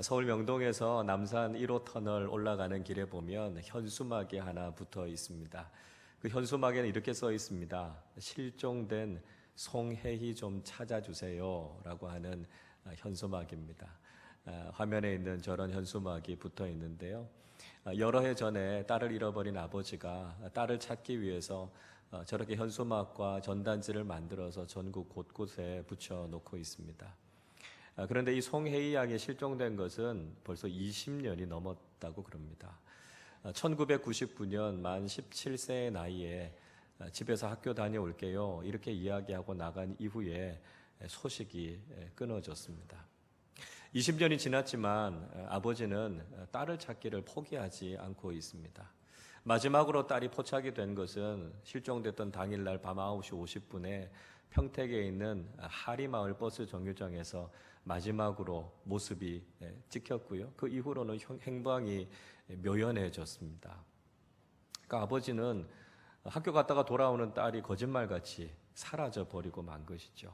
서울 명동에서 남산 1호 터널 올라가는 길에 보면 현수막이 하나 붙어 있습니다. 그 현수막에는 이렇게 써 있습니다. 실종된 송혜희 좀 찾아주세요 라고 하는 현수막입니다. 화면에 있는 저런 현수막이 붙어 있는데요. 여러 해 전에 딸을 잃어버린 아버지가 딸을 찾기 위해서 저렇게 현수막과 전단지를 만들어서 전국 곳곳에 붙여놓고 있습니다. 그런데 이 송혜희 양이 실종된 것은 벌써 20년이 넘었다고 그럽니다. 1999년 만 17세의 나이에 집에서 학교 다녀올게요 이렇게 이야기하고 나간 이후에 소식이 끊어졌습니다. 20년이 지났지만 아버지는 딸을 찾기를 포기하지 않고 있습니다. 마지막으로 딸이 포착이 된 것은 실종됐던 당일날 밤 9시 50분에 평택에 있는 하리마을 버스 정류장에서 마지막으로 모습이 찍혔고요. 그 이후로는 행방이 묘연해졌습니다. 그러니까 아버지는 학교 갔다가 돌아오는 딸이 거짓말같이 사라져 버리고 만 것이죠.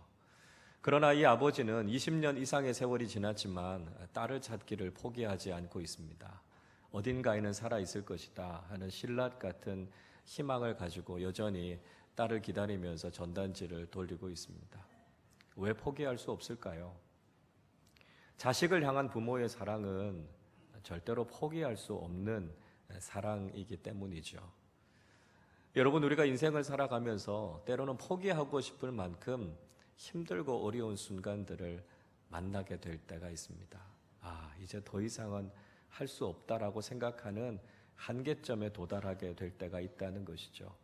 그러나 이 아버지는 20년 이상의 세월이 지났지만 딸을 찾기를 포기하지 않고 있습니다. 어딘가에는 살아있을 것이다 하는 신라 같은 희망을 가지고 여전히 딸을 기다리면서 전단지를 돌리고 있습니다. 왜 포기할 수 없을까요? 자식을 향한 부모의 사랑은 절대로 포기할 수 없는 사랑이기 때문이죠. 여러분, 우리가 인생을 살아가면서 때로는 포기하고 싶을 만큼 힘들고 어려운 순간들을 만나게 될 때가 있습니다. 이제 더 이상은 할 수 없다라고 생각하는 한계점에 도달하게 될 때가 있다는 것이죠.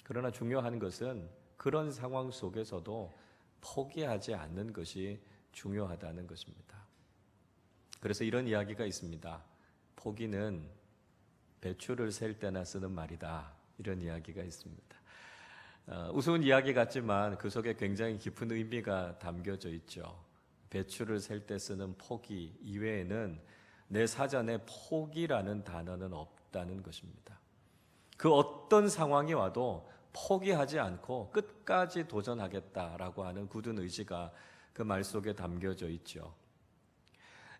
그러나 중요한 것은 그런 상황 속에서도 포기하지 않는 것이 중요하다는 것입니다. 그래서 이런 이야기가 있습니다. 포기는 배추를 셀 때나 쓰는 말이다. 이런 이야기가 있습니다. 우스운 이야기 같지만 그 속에 굉장히 깊은 의미가 담겨져 있죠. 배추를 셀 때 쓰는 포기 이외에는 내 사전에 포기라는 단어는 없다는 것입니다. 그 어떤 상황이 와도 포기하지 않고 끝까지 도전하겠다라고 하는 굳은 의지가 그 말 속에 담겨져 있죠.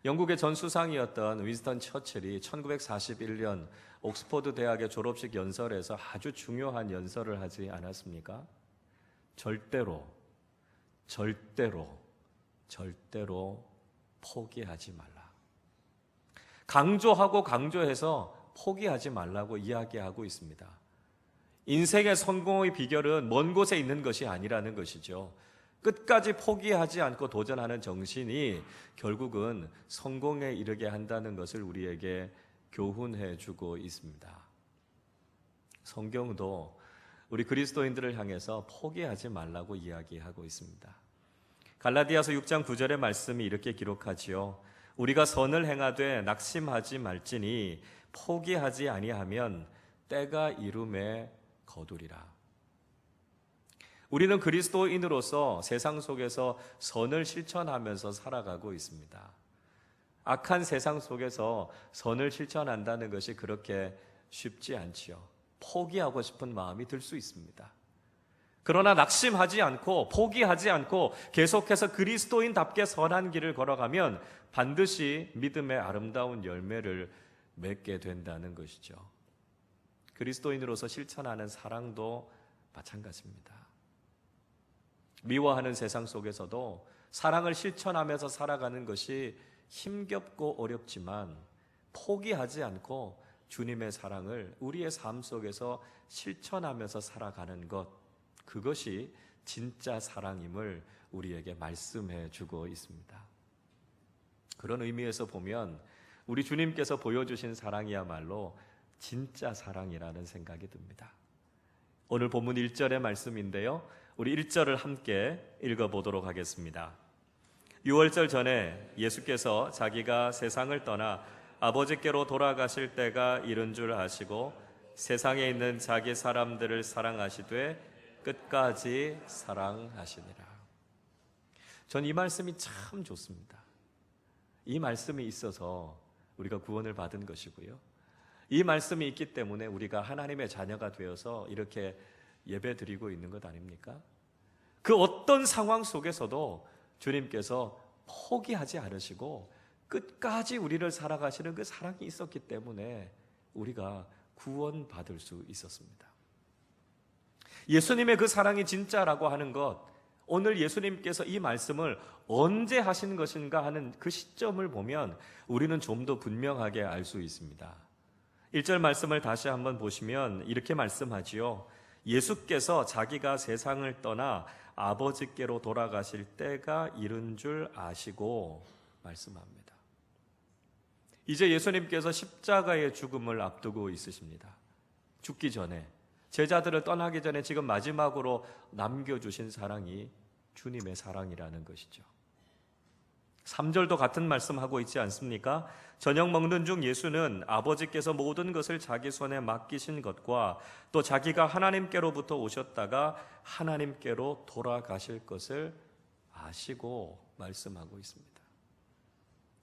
영국의 전 수상이었던 윈스턴 처칠이 1941년 옥스퍼드 대학의 졸업식 연설에서 아주 중요한 연설을 하지 않았습니까? 절대로 포기하지 말라. 강조하고 강조해서 포기하지 말라고 이야기하고 있습니다. 인생의 성공의 비결은 먼 곳에 있는 것이 아니라는 것이죠. 끝까지 포기하지 않고 도전하는 정신이 결국은 성공에 이르게 한다는 것을 우리에게 교훈해 주고 있습니다. 성경도 우리 그리스도인들을 향해서 포기하지 말라고 이야기하고 있습니다. 갈라디아서 6장 9절의 말씀이 이렇게 기록하지요. 우리가 선을 행하되 낙심하지 말지니 포기하지 아니하면 때가 이름에 거두리라. 우리는 그리스도인으로서 세상 속에서 선을 실천하면서 살아가고 있습니다. 악한 세상 속에서 선을 실천한다는 것이 그렇게 쉽지 않지요. 포기하고 싶은 마음이 들 수 있습니다. 그러나 낙심하지 않고 포기하지 않고 계속해서 그리스도인답게 선한 길을 걸어가면 반드시 믿음의 아름다운 열매를 맺게 된다는 것이죠. 그리스도인으로서 실천하는 사랑도 마찬가지입니다. 미워하는 세상 속에서도 사랑을 실천하면서 살아가는 것이 힘겹고 어렵지만 포기하지 않고 주님의 사랑을 우리의 삶 속에서 실천하면서 살아가는 것, 그것이 진짜 사랑임을 우리에게 말씀해 주고 있습니다. 그런 의미에서 보면 우리 주님께서 보여주신 사랑이야말로 진짜 사랑이라는 생각이 듭니다. 오늘 본문 1절의 말씀인데요, 우리 1절을 함께 읽어보도록 하겠습니다. 6월절 전에 예수께서 자기가 세상을 떠나 아버지께로 돌아가실 때가 이른 줄 아시고 세상에 있는 자기 사람들을 사랑하시되 끝까지 사랑하시니라. 전 이 말씀이 참 좋습니다. 이 말씀이 있어서 우리가 구원을 받은 것이고요. 이 말씀이 있기 때문에 우리가 하나님의 자녀가 되어서 이렇게 예배 드리고 있는 것 아닙니까? 그 어떤 상황 속에서도 주님께서 포기하지 않으시고 끝까지 우리를 사랑하시는 그 사랑이 있었기 때문에 우리가 구원받을 수 있었습니다. 예수님의 그 사랑이 진짜라고 하는 것, 오늘 예수님께서 이 말씀을 언제 하신 것인가 하는 그 시점을 보면 우리는 좀 더 분명하게 알 수 있습니다. 1절 말씀을 다시 한번 보시면 이렇게 말씀하지요. 예수께서 자기가 세상을 떠나 아버지께로 돌아가실 때가 이른 줄 아시고 말씀합니다. 이제 예수님께서 십자가의 죽음을 앞두고 있으십니다. 죽기 전에, 제자들을 떠나기 전에 지금 마지막으로 남겨주신 사랑이 주님의 사랑이라는 것이죠. 3절도 같은 말씀하고 있지 않습니까? 저녁 먹는 중 예수는 아버지께서 모든 것을 자기 손에 맡기신 것과 또 자기가 하나님께로부터 오셨다가 하나님께로 돌아가실 것을 아시고 말씀하고 있습니다.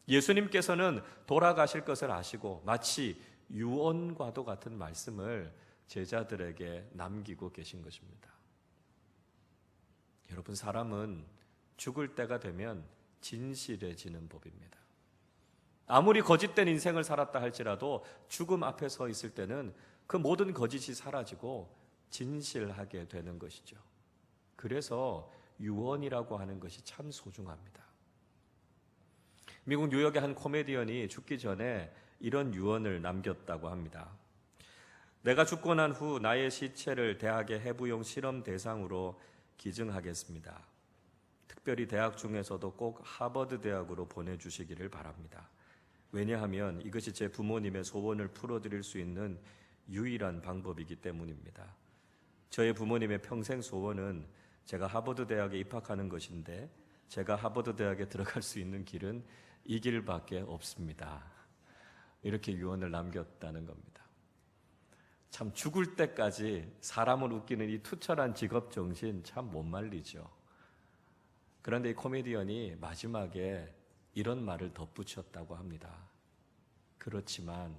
예수님께서는 돌아가실 것을 아시고 마치 유언과도 같은 말씀을 제자들에게 남기고 계신 것입니다. 여러분, 사람은 죽을 때가 되면 진실해지는 법입니다. 아무리 거짓된 인생을 살았다 할지라도 죽음 앞에 서 있을 때는 그 모든 거짓이 사라지고 진실하게 되는 것이죠. 그래서 유언이라고 하는 것이 참 소중합니다. 미국 뉴욕의 한 코미디언이 죽기 전에 이런 유언을 남겼다고 합니다. 내가 죽고 난 후 나의 시체를 대학의 해부용 실험 대상으로 기증하겠습니다. 특별히 대학 중에서도 꼭 하버드 대학으로 보내주시기를 바랍니다. 왜냐하면 이것이 제 부모님의 소원을 풀어드릴 수 있는 유일한 방법이기 때문입니다. 저의 부모님의 평생 소원은 제가 하버드 대학에 입학하는 것인데 제가 하버드 대학에 들어갈 수 있는 길은 이 길밖에 없습니다. 이렇게 유언을 남겼다는 겁니다. 참 죽을 때까지 사람을 웃기는 이 투철한 직업 정신 참 못 말리죠. 그런데 이 코미디언이 마지막에 이런 말을 덧붙였다고 합니다. 그렇지만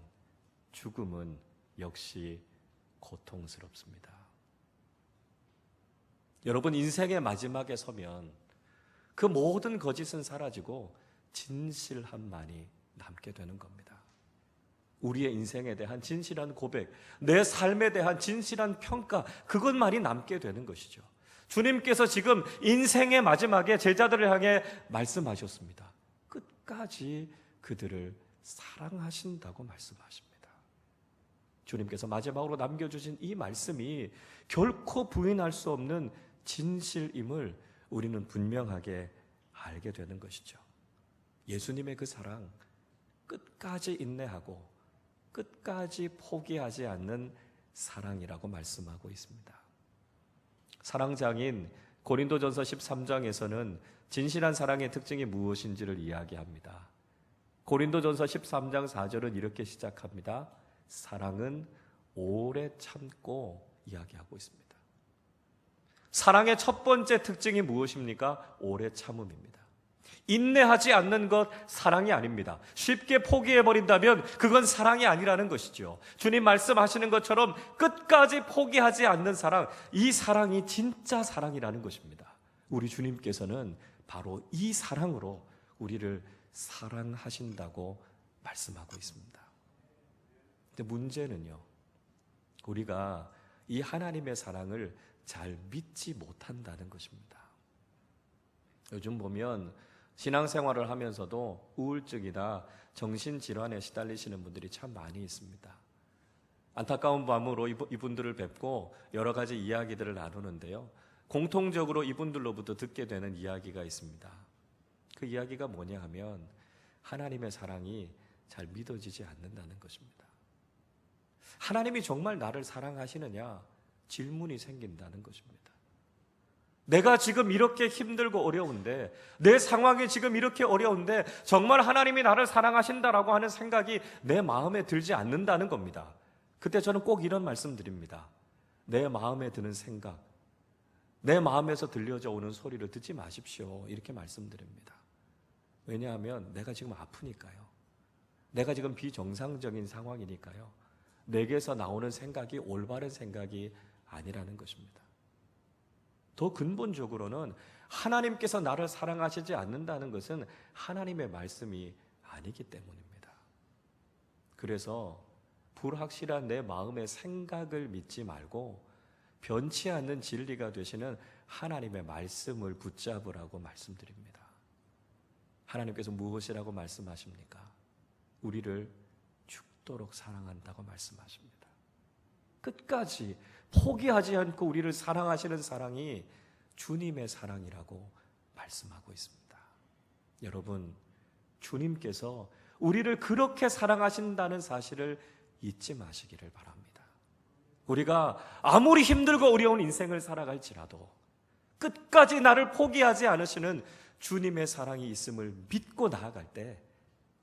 죽음은 역시 고통스럽습니다. 여러분, 인생의 마지막에 서면 그 모든 거짓은 사라지고 진실함만이 남게 되는 겁니다. 우리의 인생에 대한 진실한 고백, 내 삶에 대한 진실한 평가, 그것만이 남게 되는 것이죠. 주님께서 지금 인생의 마지막에 제자들을 향해 말씀하셨습니다. 끝까지 그들을 사랑하신다고 말씀하십니다. 주님께서 마지막으로 남겨주신 이 말씀이 결코 부인할 수 없는 진실임을 우리는 분명하게 알게 되는 것이죠. 예수님의 그 사랑, 끝까지 인내하고 끝까지 포기하지 않는 사랑이라고 말씀하고 있습니다. 사랑장인 고린도전서 13장에서는 진실한 사랑의 특징이 무엇인지를 이야기합니다. 고린도전서 13장 4절은 이렇게 시작합니다. 사랑은 오래 참고 이야기하고 있습니다. 사랑의 첫 번째 특징이 무엇입니까? 오래 참음입니다. 인내하지 않는 것 사랑이 아닙니다. 쉽게 포기해버린다면 그건 사랑이 아니라는 것이죠. 주님 말씀하시는 것처럼 끝까지 포기하지 않는 사랑, 이 사랑이 진짜 사랑이라는 것입니다. 우리 주님께서는 바로 이 사랑으로 우리를 사랑하신다고 말씀하고 있습니다. 근데 문제는요, 우리가 이 하나님의 사랑을 잘 믿지 못한다는 것입니다. 요즘 보면 신앙생활을 하면서도 우울증이나 정신질환에 시달리시는 분들이 참 많이 있습니다. 안타까운 마음으로 이분들을 뵙고 여러 가지 이야기들을 나누는데요, 공통적으로 이분들로부터 듣게 되는 이야기가 있습니다. 그 이야기가 뭐냐 하면 하나님의 사랑이 잘 믿어지지 않는다는 것입니다. 하나님이 정말 나를 사랑하시느냐 질문이 생긴다는 것입니다. 내가 지금 이렇게 힘들고 어려운데, 내 상황이 지금 이렇게 어려운데 정말 하나님이 나를 사랑하신다라고 하는 생각이 내 마음에 들지 않는다는 겁니다. 그때 저는 꼭 이런 말씀 드립니다. 내 마음에 드는 생각, 내 마음에서 들려져 오는 소리를 듣지 마십시오. 이렇게 말씀드립니다. 왜냐하면 내가 지금 아프니까요. 내가 지금 비정상적인 상황이니까요. 내게서 나오는 생각이 올바른 생각이 아니라는 것입니다. 더 근본적으로는 하나님께서 나를 사랑하시지 않는다는 것은 하나님의 말씀이 아니기 때문입니다. 그래서 불확실한 내 마음의 생각을 믿지 말고 변치 않는 진리가 되시는 하나님의 말씀을 붙잡으라고 말씀드립니다. 하나님께서 무엇이라고 말씀하십니까? 우리를 죽도록 사랑한다고 말씀하십니다. 끝까지 포기하지 않고 우리를 사랑하시는 사랑이 주님의 사랑이라고 말씀하고 있습니다. 여러분, 주님께서 우리를 그렇게 사랑하신다는 사실을 잊지 마시기를 바랍니다. 우리가 아무리 힘들고 어려운 인생을 살아갈지라도 끝까지 나를 포기하지 않으시는 주님의 사랑이 있음을 믿고 나아갈 때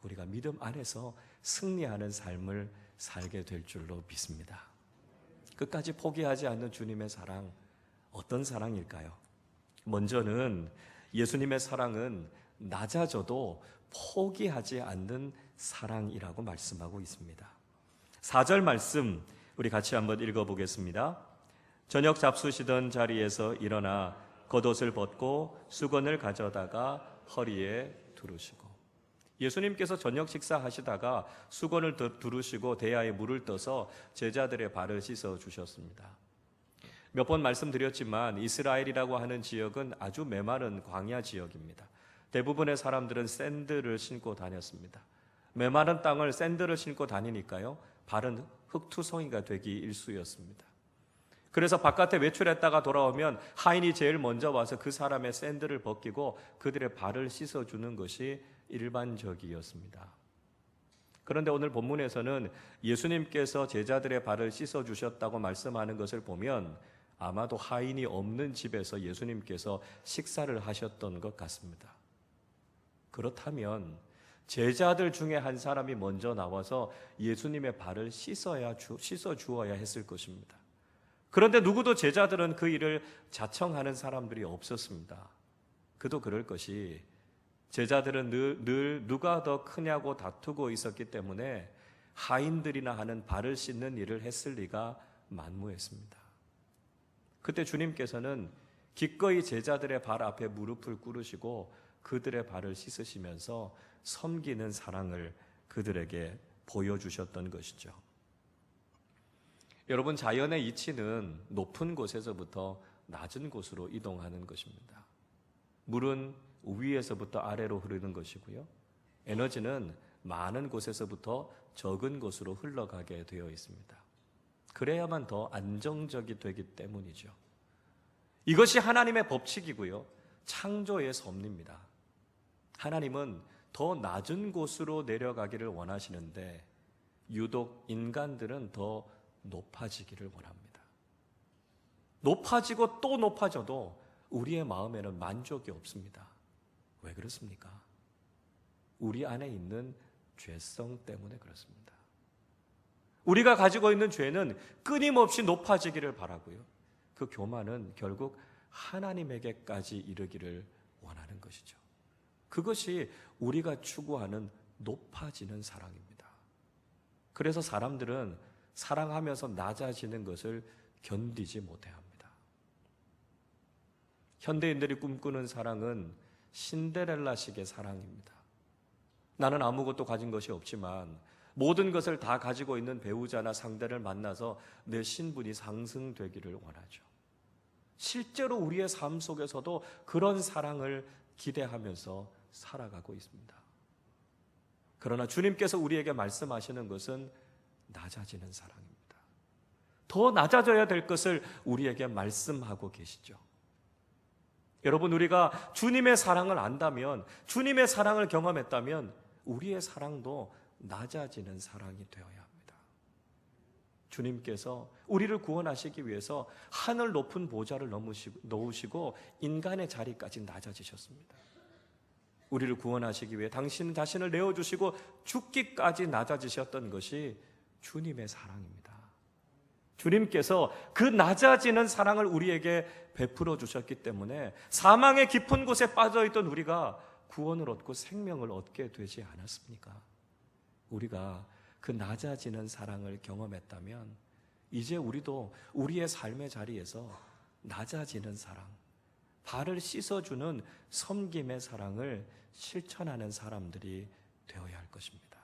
우리가 믿음 안에서 승리하는 삶을 살게 될 줄로 믿습니다. 끝까지 포기하지 않는 주님의 사랑, 어떤 사랑일까요? 먼저는 예수님의 사랑은 낮아져도 포기하지 않는 사랑이라고 말씀하고 있습니다. 4절 말씀 우리 같이 한번 읽어보겠습니다. 저녁 잡수시던 자리에서 일어나 겉옷을 벗고 수건을 가져다가 허리에 두르시고, 예수님께서 저녁 식사하시다가 수건을 두르시고 대야에 물을 떠서 제자들의 발을 씻어 주셨습니다. 몇 번 말씀드렸지만 이스라엘이라고 하는 지역은 아주 메마른 광야 지역입니다. 대부분의 사람들은 샌들을 신고 다녔습니다. 메마른 땅을 샌들을 신고 다니니까요, 발은 흙투성이가 되기 일쑤였습니다. 그래서 바깥에 외출했다가 돌아오면 하인이 제일 먼저 와서 그 사람의 샌들을 벗기고 그들의 발을 씻어주는 것이 일반적이었습니다. 그런데 오늘 본문에서는 예수님께서 제자들의 발을 씻어주셨다고 말씀하는 것을 보면 아마도 하인이 없는 집에서 예수님께서 식사를 하셨던 것 같습니다. 그렇다면 제자들 중에 한 사람이 먼저 나와서 예수님의 발을 씻어 주어야 했을 것입니다. 그런데 누구도 제자들은 그 일을 자청하는 사람들이 없었습니다. 그도 그럴 것이 제자들은 늘 누가 더 크냐고 다투고 있었기 때문에 하인들이나 하는 발을 씻는 일을 했을 리가 만무했습니다. 그때 주님께서는 기꺼이 제자들의 발 앞에 무릎을 꿇으시고 그들의 발을 씻으시면서 섬기는 사랑을 그들에게 보여주셨던 것이죠. 여러분, 자연의 이치는 높은 곳에서부터 낮은 곳으로 이동하는 것입니다. 물은 위에서부터 아래로 흐르는 것이고요. 에너지는 많은 곳에서부터 적은 곳으로 흘러가게 되어 있습니다. 그래야만 더 안정적이 되기 때문이죠. 이것이 하나님의 법칙이고요, 창조의 섭리입니다. 하나님은 더 낮은 곳으로 내려가기를 원하시는데 유독 인간들은 더 높아지기를 원합니다. 높아지고 또 높아져도 우리의 마음에는 만족이 없습니다. 왜 그렇습니까? 우리 안에 있는 죄성 때문에 그렇습니다. 우리가 가지고 있는 죄는 끊임없이 높아지기를 바라고요, 그 교만은 결국 하나님에게까지 이르기를 원하는 것이죠. 그것이 우리가 추구하는 높아지는 사랑입니다. 그래서 사람들은 사랑하면서 낮아지는 것을 견디지 못해 합니다. 현대인들이 꿈꾸는 사랑은 신데렐라식의 사랑입니다. 나는 아무것도 가진 것이 없지만 모든 것을 다 가지고 있는 배우자나 상대를 만나서 내 신분이 상승되기를 원하죠. 실제로 우리의 삶 속에서도 그런 사랑을 기대하면서 살아가고 있습니다. 그러나 주님께서 우리에게 말씀하시는 것은 낮아지는 사랑입니다. 더 낮아져야 될 것을 우리에게 말씀하고 계시죠. 여러분, 우리가 주님의 사랑을 안다면, 주님의 사랑을 경험했다면 우리의 사랑도 낮아지는 사랑이 되어야 합니다. 주님께서 우리를 구원하시기 위해서 하늘 높은 보좌를 놓으시고 인간의 자리까지 낮아지셨습니다. 우리를 구원하시기 위해 당신 자신을 내어주시고 죽기까지 낮아지셨던 것이 주님의 사랑입니다. 주님께서 그 낮아지는 사랑을 우리에게 베풀어 주셨기 때문에 사망의 깊은 곳에 빠져있던 우리가 구원을 얻고 생명을 얻게 되지 않았습니까? 우리가 그 낮아지는 사랑을 경험했다면 이제 우리도 우리의 삶의 자리에서 낮아지는 사랑, 발을 씻어주는 섬김의 사랑을 실천하는 사람들이 되어야 할 것입니다.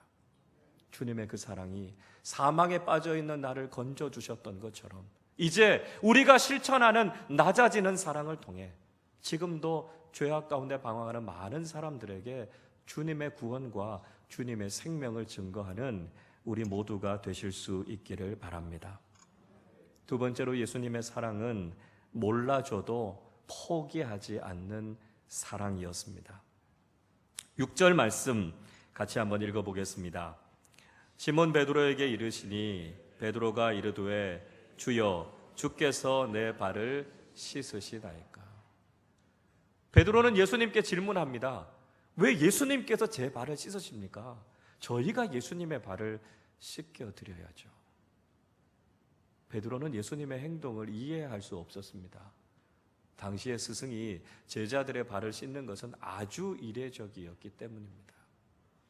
주님의 그 사랑이 사망에 빠져있는 나를 건져주셨던 것처럼 이제 우리가 실천하는 낮아지는 사랑을 통해 지금도 죄악 가운데 방황하는 많은 사람들에게 주님의 구원과 주님의 생명을 증거하는 우리 모두가 되실 수 있기를 바랍니다. 두 번째로 예수님의 사랑은 몰라줘도 포기하지 않는 사랑이었습니다. 6절 말씀 같이 한번 읽어보겠습니다. 시몬 베드로에게 이르시니 베드로가 이르되 주여 주께서 내 발을 씻으시나이까. 베드로는 예수님께 질문합니다. 왜 예수님께서 제 발을 씻으십니까? 저희가 예수님의 발을 씻겨드려야죠. 베드로는 예수님의 행동을 이해할 수 없었습니다. 당시의 스승이 제자들의 발을 씻는 것은 아주 이례적이었기 때문입니다.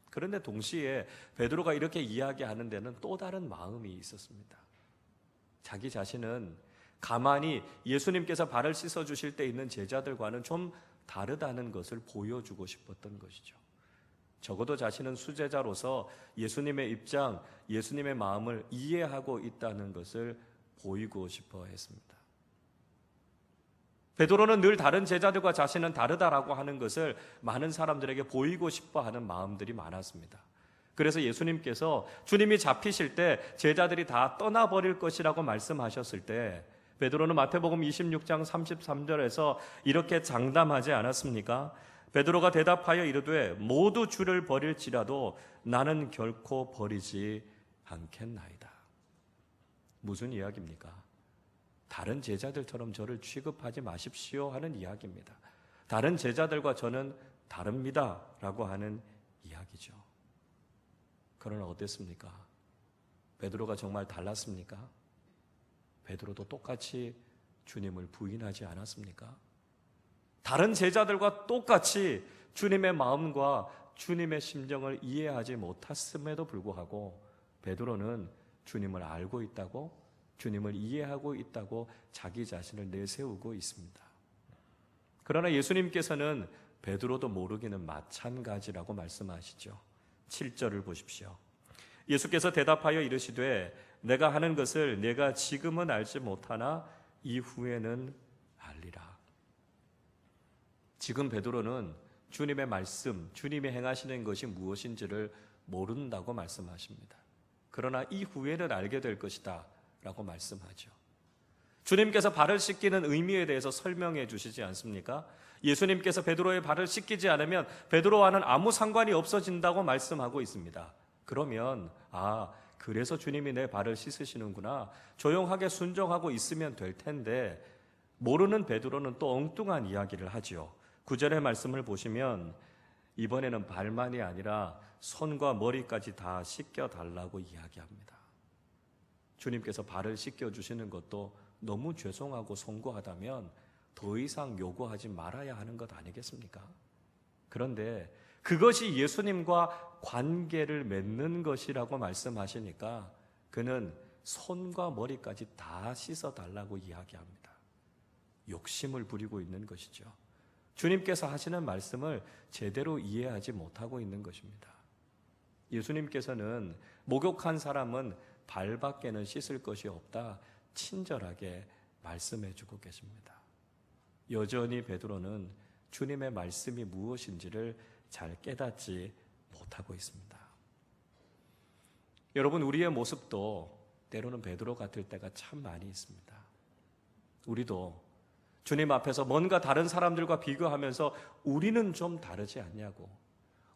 그런데 동시에 베드로가 이렇게 이야기하는 데는 또 다른 마음이 있었습니다. 자기 자신은 가만히 예수님께서 발을 씻어주실 때 있는 제자들과는 좀 다르다는 것을 보여주고 싶었던 것이죠. 적어도 자신은 수제자로서 예수님의 입장, 예수님의 마음을 이해하고 있다는 것을 보이고 싶어 했습니다. 베드로는 늘 다른 제자들과 자신은 다르다라고 하는 것을 많은 사람들에게 보이고 싶어 하는 마음들이 많았습니다. 그래서 예수님께서 주님이 잡히실 때 제자들이 다 떠나버릴 것이라고 말씀하셨을 때 베드로는 마태복음 26장 33절에서 이렇게 장담하지 않았습니까? 베드로가 대답하여 이르되 모두 주를 버릴지라도 나는 결코 버리지 않겠나이다. 무슨 이야기입니까? 다른 제자들처럼 저를 취급하지 마십시오 하는 이야기입니다. 다른 제자들과 저는 다릅니다 라고 하는 이야기죠. 그러나 어땠습니까? 베드로가 정말 달랐습니까? 베드로도 똑같이 주님을 부인하지 않았습니까? 다른 제자들과 똑같이 주님의 마음과 주님의 심정을 이해하지 못했음에도 불구하고 베드로는 주님을 알고 있다고, 주님을 이해하고 있다고 자기 자신을 내세우고 있습니다. 그러나 예수님께서는 베드로도 모르기는 마찬가지라고 말씀하시죠. 7절을 보십시오. 예수께서 대답하여 이르시되 내가 하는 것을 내가 지금은 알지 못하나 이후에는 알리라. 지금 베드로는 주님의 말씀, 주님이 행하시는 것이 무엇인지를 모른다고 말씀하십니다. 그러나 이후에는 알게 될 것이다 라고 말씀하죠. 주님께서 발을 씻기는 의미에 대해서 설명해 주시지 않습니까? 예수님께서 베드로의 발을 씻기지 않으면 베드로와는 아무 상관이 없어진다고 말씀하고 있습니다. 그러면 그래서 주님이 내 발을 씻으시는구나, 조용하게 순종하고 있으면 될 텐데 모르는 베드로는 또 엉뚱한 이야기를 하지요. 9절의 말씀을 보시면 이번에는 발만이 아니라 손과 머리까지 다 씻겨달라고 이야기합니다. 주님께서 발을 씻겨주시는 것도 너무 죄송하고 송구하다면 더 이상 요구하지 말아야 하는 것 아니겠습니까? 그런데 그것이 예수님과 관계를 맺는 것이라고 말씀하시니까 그는 손과 머리까지 다 씻어달라고 이야기합니다. 욕심을 부리고 있는 것이죠. 주님께서 하시는 말씀을 제대로 이해하지 못하고 있는 것입니다. 예수님께서는 목욕한 사람은 발밖에는 씻을 것이 없다 친절하게 말씀해 주고 계십니다. 여전히 베드로는 주님의 말씀이 무엇인지를 잘 깨닫지 못하고 있습니다. 여러분, 우리의 모습도 때로는 베드로 같을 때가 참 많이 있습니다. 우리도 주님 앞에서 뭔가 다른 사람들과 비교하면서 우리는 좀 다르지 않냐고,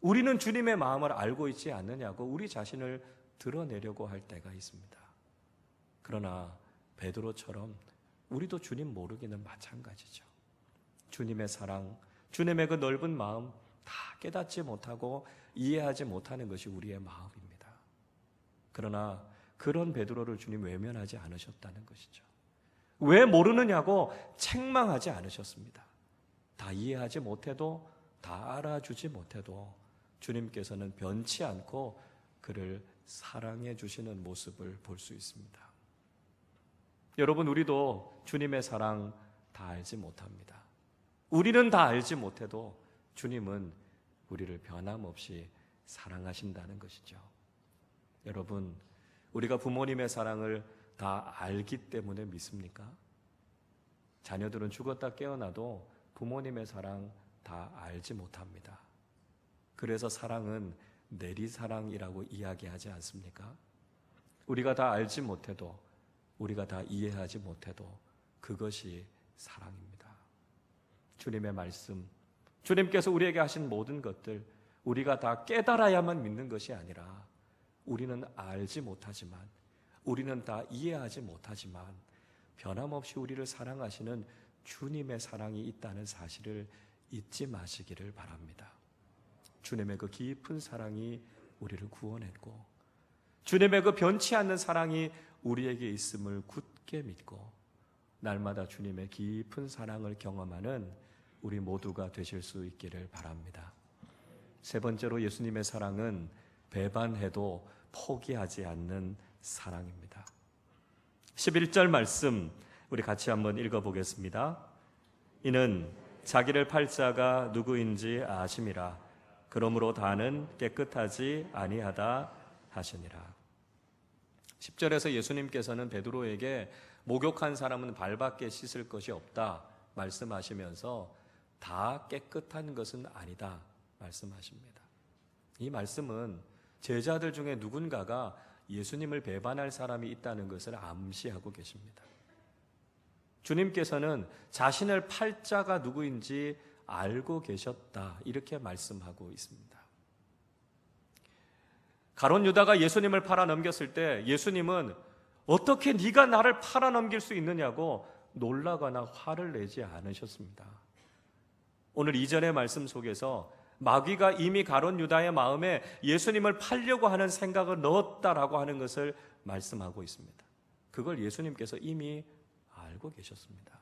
우리는 주님의 마음을 알고 있지 않느냐고 우리 자신을 드러내려고 할 때가 있습니다. 그러나 베드로처럼 우리도 주님 모르기는 마찬가지죠. 주님의 사랑, 주님의 그 넓은 마음 다 깨닫지 못하고 이해하지 못하는 것이 우리의 마음입니다. 그러나 그런 베드로를 주님 외면하지 않으셨다는 것이죠. 왜 모르느냐고 책망하지 않으셨습니다. 다 이해하지 못해도, 다 알아주지 못해도 주님께서는 변치 않고 그를 사랑해 주시는 모습을 볼 수 있습니다. 여러분, 우리도 주님의 사랑 다 알지 못합니다. 우리는 다 알지 못해도 주님은 우리를 변함없이 사랑하신다는 것이죠. 여러분, 우리가 부모님의 사랑을 다 알기 때문에 믿습니까? 자녀들은 죽었다 깨어나도 부모님의 사랑 다 알지 못합니다. 그래서 사랑은 내리사랑이라고 이야기하지 않습니까? 우리가 다 알지 못해도, 우리가 다 이해하지 못해도 그것이 사랑입니다. 주님의 말씀, 주님께서 우리에게 하신 모든 것들, 우리가 다 깨달아야만 믿는 것이 아니라 우리는 알지 못하지만, 우리는 다 이해하지 못하지만 변함없이 우리를 사랑하시는 주님의 사랑이 있다는 사실을 잊지 마시기를 바랍니다. 주님의 그 깊은 사랑이 우리를 구원했고, 주님의 그 변치 않는 사랑이 우리에게 있음을 굳게 믿고 날마다 주님의 깊은 사랑을 경험하는 우리 모두가 되실 수 있기를 바랍니다. 세 번째로 예수님의 사랑은 배반해도 포기하지 않는 사랑입니다. 11절 말씀 우리 같이 한번 읽어보겠습니다. 이는 자기를 팔 자가 누구인지 아심이라. 그러므로 다는 깨끗하지 아니하다 하시니라. 10절에서 예수님께서는 베드로에게 목욕한 사람은 발밖에 씻을 것이 없다 말씀하시면서 다 깨끗한 것은 아니다 말씀하십니다. 이 말씀은 제자들 중에 누군가가 예수님을 배반할 사람이 있다는 것을 암시하고 계십니다. 주님께서는 자신을 팔 자가 누구인지 알고 계셨다 이렇게 말씀하고 있습니다. 가룟 유다가 예수님을 팔아 넘겼을 때 예수님은 어떻게 네가 나를 팔아 넘길 수 있느냐고 놀라거나 화를 내지 않으셨습니다. 오늘 이전의 말씀 속에서 마귀가 이미 가룟 유다의 마음에 예수님을 팔려고 하는 생각을 넣었다라고 하는 것을 말씀하고 있습니다. 그걸 예수님께서 이미 알고 계셨습니다.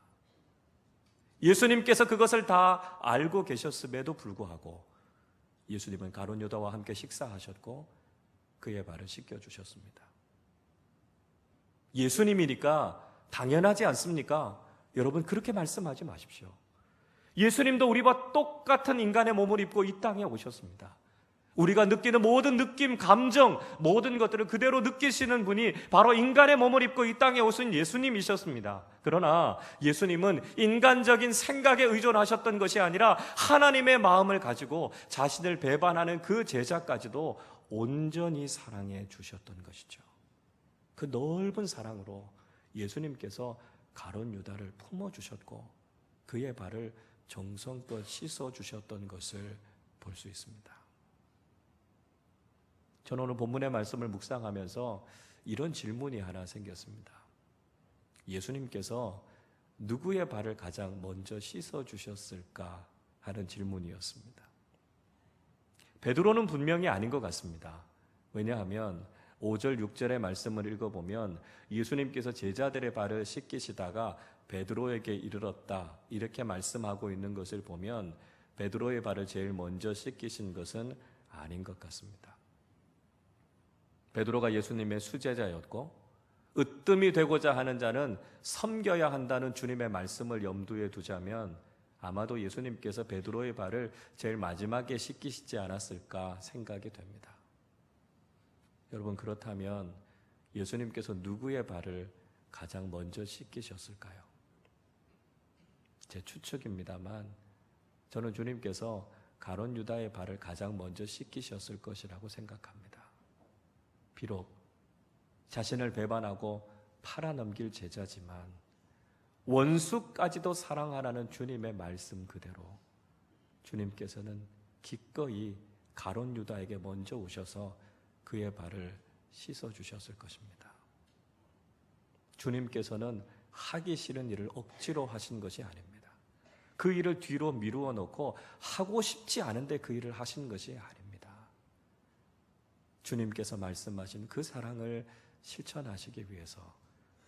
예수님께서 그것을 다 알고 계셨음에도 불구하고 예수님은 가룟 유다와 함께 식사하셨고 그의 발을 씻겨주셨습니다. 예수님이니까 당연하지 않습니까? 여러분 그렇게 말씀하지 마십시오. 예수님도 우리와 똑같은 인간의 몸을 입고 이 땅에 오셨습니다. 우리가 느끼는 모든 느낌, 감정, 모든 것들을 그대로 느끼시는 분이 바로 인간의 몸을 입고 이 땅에 오신 예수님이셨습니다. 그러나 예수님은 인간적인 생각에 의존하셨던 것이 아니라 하나님의 마음을 가지고 자신을 배반하는 그 제자까지도 온전히 사랑해 주셨던 것이죠. 그 넓은 사랑으로 예수님께서 가룟 유다를 품어주셨고 그의 발을 정성껏 씻어주셨던 것을 볼 수 있습니다. 저는 오늘 본문의 말씀을 묵상하면서 이런 질문이 하나 생겼습니다. 예수님께서 누구의 발을 가장 먼저 씻어주셨을까 하는 질문이었습니다. 베드로는 분명히 아닌 것 같습니다. 왜냐하면 5절, 6절의 말씀을 읽어보면 예수님께서 제자들의 발을 씻기시다가 베드로에게 이르렀다 이렇게 말씀하고 있는 것을 보면 베드로의 발을 제일 먼저 씻기신 것은 아닌 것 같습니다. 베드로가 예수님의 수제자였고 으뜸이 되고자 하는 자는 섬겨야 한다는 주님의 말씀을 염두에 두자면 아마도 예수님께서 베드로의 발을 제일 마지막에 씻기시지 않았을까 생각이 됩니다. 여러분 그렇다면 예수님께서 누구의 발을 가장 먼저 씻기셨을까요? 제 추측입니다만 저는 주님께서 가룟 유다의 발을 가장 먼저 씻기셨을 것이라고 생각합니다. 비록 자신을 배반하고 팔아넘길 제자지만 원수까지도 사랑하라는 주님의 말씀 그대로 주님께서는 기꺼이 가룟 유다에게 먼저 오셔서 그의 발을 씻어주셨을 것입니다. 주님께서는 하기 싫은 일을 억지로 하신 것이 아닙니다. 그 일을 뒤로 미루어 놓고 하고 싶지 않은데 그 일을 하신 것이 아닙니다. 주님께서 말씀하신 그 사랑을 실천하시기 위해서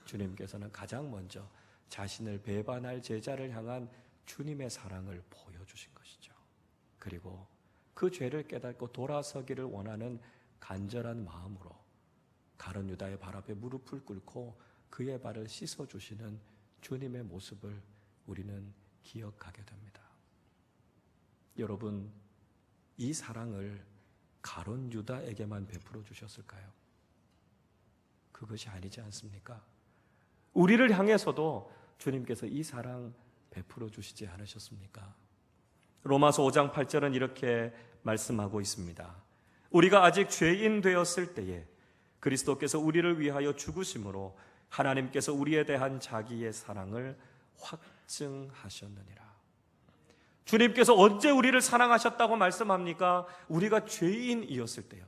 주님께서는 가장 먼저 자신을 배반할 제자를 향한 주님의 사랑을 보여주신 것이죠. 그리고 그 죄를 깨닫고 돌아서기를 원하는 간절한 마음으로 가룟 유다의 발 앞에 무릎을 꿇고 그의 발을 씻어주시는 주님의 모습을 우리는 기억하게 됩니다. 여러분, 이 사랑을 가룟 유다에게만 베풀어 주셨을까요? 그것이 아니지 않습니까? 우리를 향해서도 주님께서 이 사랑 베풀어 주시지 않으셨습니까? 로마서 5장 8절은 이렇게 말씀하고 있습니다. 우리가 아직 죄인 되었을 때에 그리스도께서 우리를 위하여 죽으심으로 하나님께서 우리에 대한 자기의 사랑을 확증하셨느니라. 주님께서 언제 우리를 사랑하셨다고 말씀합니까? 우리가 죄인이었을 때요.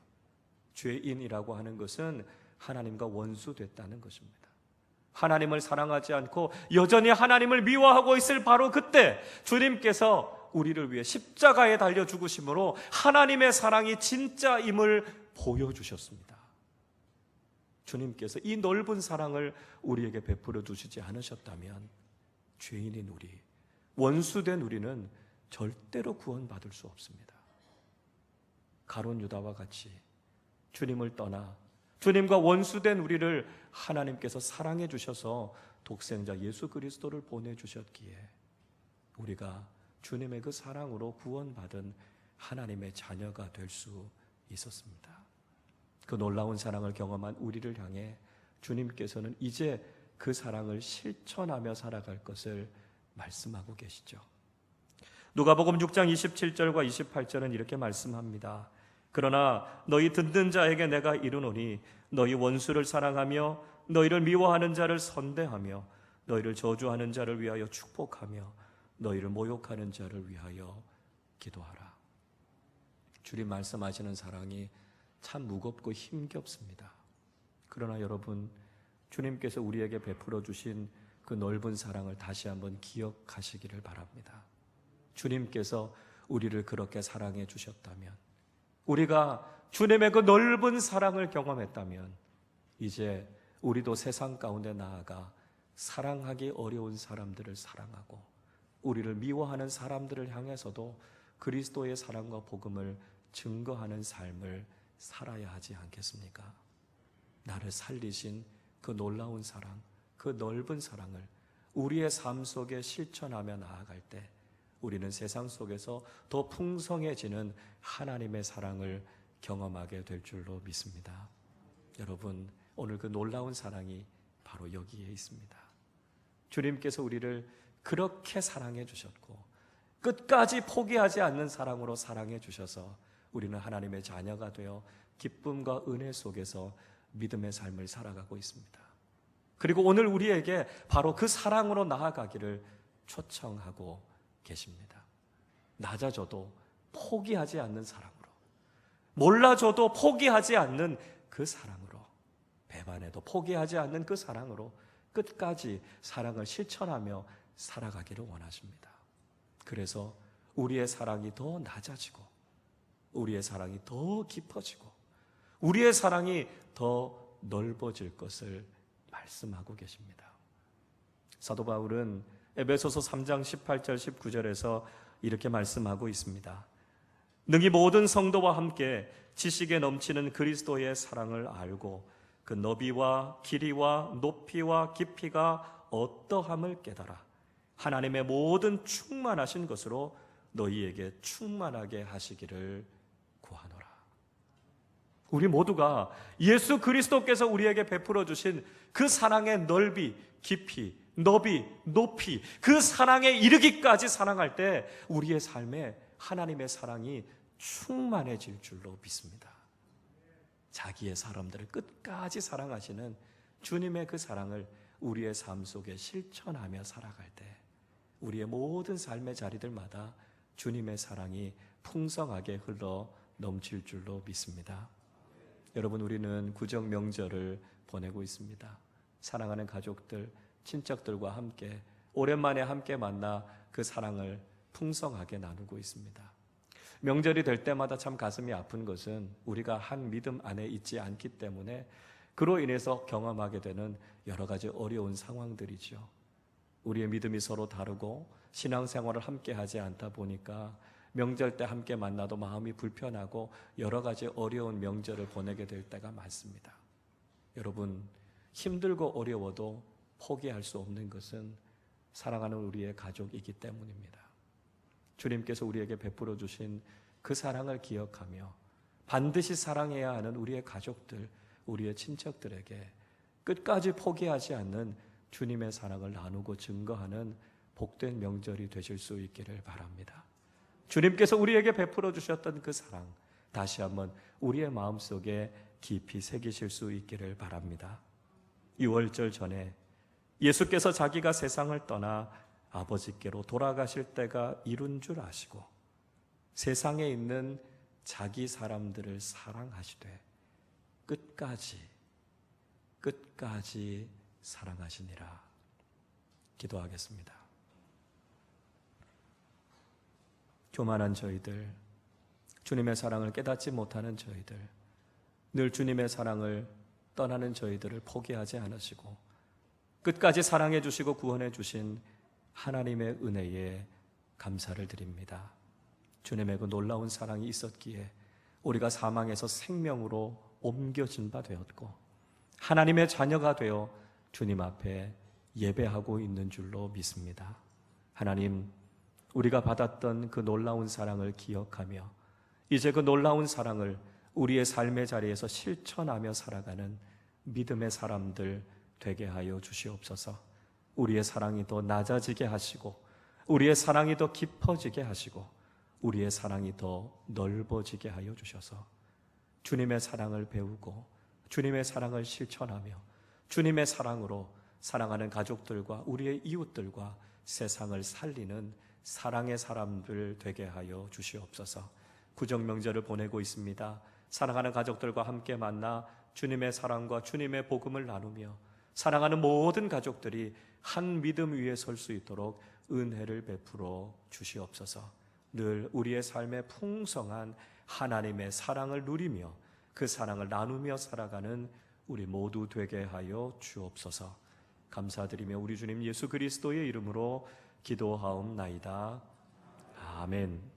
죄인이라고 하는 것은 하나님과 원수됐다는 것입니다. 하나님을 사랑하지 않고 여전히 하나님을 미워하고 있을 바로 그때 주님께서 우리를 위해 십자가에 달려 죽으심으로 하나님의 사랑이 진짜임을 보여주셨습니다. 주님께서 이 넓은 사랑을 우리에게 베풀어 주시지 않으셨다면 죄인인 우리, 원수된 우리는 절대로 구원받을 수 없습니다. 가룟 유다와 같이 주님을 떠나 주님과 원수된 우리를 하나님께서 사랑해 주셔서 독생자 예수 그리스도를 보내주셨기에 우리가 주님의 그 사랑으로 구원받은 하나님의 자녀가 될 수 있었습니다. 그 놀라운 사랑을 경험한 우리를 향해 주님께서는 이제 그 사랑을 실천하며 살아갈 것을 말씀하고 계시죠. 누가복음 6장 27절과 28절은 이렇게 말씀합니다. 그러나 너희 듣는 자에게 내가 이르노니 너희 원수를 사랑하며 너희를 미워하는 자를 선대하며 너희를 저주하는 자를 위하여 축복하며 너희를 모욕하는 자를 위하여 기도하라. 주님 말씀하시는 사랑이 참 무겁고 힘겹습니다. 그러나 여러분, 주님께서 우리에게 베풀어 주신 그 넓은 사랑을 다시 한번 기억하시기를 바랍니다. 주님께서 우리를 그렇게 사랑해 주셨다면, 우리가 주님의 그 넓은 사랑을 경험했다면 이제 우리도 세상 가운데 나아가 사랑하기 어려운 사람들을 사랑하고 우리를 미워하는 사람들을 향해서도 그리스도의 사랑과 복음을 증거하는 삶을 살아야 하지 않겠습니까? 나를 살리신 그 놀라운 사랑, 그 넓은 사랑을 우리의 삶 속에 실천하며 나아갈 때 우리는 세상 속에서 더 풍성해지는 하나님의 사랑을 경험하게 될 줄로 믿습니다. 여러분, 오늘 그 놀라운 사랑이 바로 여기에 있습니다. 주님께서 우리를 그렇게 사랑해 주셨고 끝까지 포기하지 않는 사랑으로 사랑해 주셔서 우리는 하나님의 자녀가 되어 기쁨과 은혜 속에서 믿음의 삶을 살아가고 있습니다. 그리고 오늘 우리에게 바로 그 사랑으로 나아가기를 초청하고 계십니다. 낮아져도 포기하지 않는 사랑으로, 몰라져도 포기하지 않는 그 사랑으로, 배반해도 포기하지 않는 그 사랑으로 끝까지 사랑을 실천하며 살아가기를 원하십니다. 그래서 우리의 사랑이 더 낮아지고 우리의 사랑이 더 깊어지고 우리의 사랑이 더 넓어질 것을 말씀하고 계십니다. 사도 바울은 에베소서 3장 18절 19절에서 이렇게 말씀하고 있습니다. 능히 모든 성도와 함께 지식에 넘치는 그리스도의 사랑을 알고 그 너비와 길이와 높이와 깊이가 어떠함을 깨달아 하나님의 모든 충만하신 것으로 너희에게 충만하게 하시기를 구하노라. 우리 모두가 예수 그리스도께서 우리에게 베풀어 주신 그 사랑의 넓이, 깊이, 너비, 높이, 그 사랑에 이르기까지 사랑할 때 우리의 삶에 하나님의 사랑이 충만해질 줄로 믿습니다. 자기의 사람들을 끝까지 사랑하시는 주님의 그 사랑을 우리의 삶 속에 실천하며 살아갈 때 우리의 모든 삶의 자리들마다 주님의 사랑이 풍성하게 흘러 넘칠 줄로 믿습니다. 여러분, 우리는 구정 명절을 보내고 있습니다. 사랑하는 가족들, 친척들과 함께 오랜만에 함께 만나 그 사랑을 풍성하게 나누고 있습니다. 명절이 될 때마다 참 가슴이 아픈 것은 우리가 한 믿음 안에 있지 않기 때문에 그로 인해서 경험하게 되는 여러 가지 어려운 상황들이죠. 우리의 믿음이 서로 다르고 신앙생활을 함께 하지 않다 보니까 명절 때 함께 만나도 마음이 불편하고 여러 가지 어려운 명절을 보내게 될 때가 많습니다. 여러분, 힘들고 어려워도 포기할 수 없는 것은 사랑하는 우리의 가족이기 때문입니다. 주님께서 우리에게 베풀어 주신 그 사랑을 기억하며 반드시 사랑해야 하는 우리의 가족들, 우리의 친척들에게 끝까지 포기하지 않는 주님의 사랑을 나누고 증거하는 복된 명절이 되실 수 있기를 바랍니다. 주님께서 우리에게 베풀어 주셨던 그 사랑 다시 한번 우리의 마음속에 깊이 새기실 수 있기를 바랍니다. 유월절 전에 예수께서 자기가 세상을 떠나 아버지께로 돌아가실 때가 이룬 줄 아시고 세상에 있는 자기 사람들을 사랑하시되 끝까지 사랑하시니라. 기도하겠습니다. 교만한 저희들, 주님의 사랑을 깨닫지 못하는 저희들, 늘 주님의 사랑을 떠나는 저희들을 포기하지 않으시고 끝까지 사랑해 주시고 구원해 주신 하나님의 은혜에 감사를 드립니다. 주님의 그 놀라운 사랑이 있었기에 우리가 사망에서 생명으로 옮겨진 바 되었고 하나님의 자녀가 되어 주님 앞에 예배하고 있는 줄로 믿습니다. 하나님, 우리가 받았던 그 놀라운 사랑을 기억하며 이제 그 놀라운 사랑을 우리의 삶의 자리에서 실천하며 살아가는 믿음의 사람들 되게 하여 주시옵소서. 우리의 사랑이 더 낮아지게 하시고 우리의 사랑이 더 깊어지게 하시고 우리의 사랑이 더 넓어지게 하여 주셔서 주님의 사랑을 배우고 주님의 사랑을 실천하며 주님의 사랑으로 사랑하는 가족들과 우리의 이웃들과 세상을 살리는 사랑의 사람들 되게 하여 주시옵소서. 구정명절을 보내고 있습니다. 사랑하는 가족들과 함께 만나 주님의 사랑과 주님의 복음을 나누며 사랑하는 모든 가족들이 한 믿음 위에 설 수 있도록 은혜를 베풀어 주시옵소서. 늘 우리의 삶에 풍성한 하나님의 사랑을 누리며 그 사랑을 나누며 살아가는 우리 모두 되게 하여 주옵소서. 감사드리며 우리 주님 예수 그리스도의 이름으로 기도하옵나이다. 아멘.